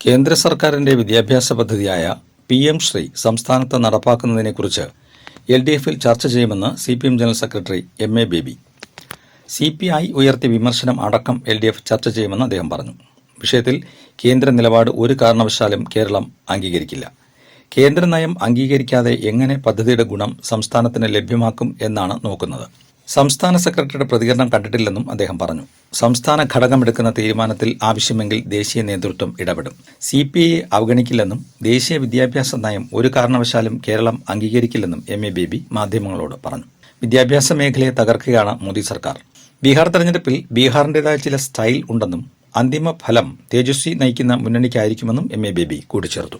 കേന്ദ്ര സർക്കാരിന്റെ വിദ്യാഭ്യാസ പദ്ധതിയായ PM ശ്രീ സംസ്ഥാനത്ത് നടപ്പാക്കുന്നതിനെക്കുറിച്ച് LDFിൽ ചർച്ച ചെയ്യുമെന്ന് CPM general secretary MA baby. CPI ഉയർത്തിയ വിമർശനം അടക്കം LDF ചർച്ച ചെയ്യുമെന്ന് അദ്ദേഹം പറഞ്ഞു. വിഷയത്തിൽ കേന്ദ്ര നിലപാട് ഒരു കാരണവശാലും കേരളം അംഗീകരിക്കില്ല. കേന്ദ്ര നയം അംഗീകരിക്കാതെ എങ്ങനെ പദ്ധതിയുടെ ഗുണം സംസ്ഥാനത്തിന് ലഭ്യമാക്കും എന്നാണ് നോക്കുന്നത്. സംസ്ഥാന സെക്രട്ടറിയുടെ പ്രതികരണം കണ്ടിട്ടില്ലെന്നും അദ്ദേഹം പറഞ്ഞു. സംസ്ഥാന ഘടകമെടുക്കുന്ന തീരുമാനത്തിൽ ആവശ്യമെങ്കിൽ ദേശീയ നേതൃത്വം ഇടപെടും. CPI അവഗണിക്കില്ലെന്നും ദേശീയ വിദ്യാഭ്യാസ നയം ഒരു കാരണവശാലും കേരളം അംഗീകരിക്കില്ലെന്നും MA ബേബി മാധ്യമങ്ങളോട് പറഞ്ഞു. വിദ്യാഭ്യാസ മേഖലയെ തകർക്കുകയാണ് മോദി സർക്കാർ. ബീഹാർ തെരഞ്ഞെടുപ്പിൽ ബീഹാറിന്റേതായ ചില സ്റ്റൈൽ ഉണ്ടെന്നും അന്തിമ ഫലം തേജസ്വി നയിക്കുന്ന മുന്നണിക്കായിരിക്കുമെന്നും MA ബേബി കൂട്ടിച്ചേർത്തു.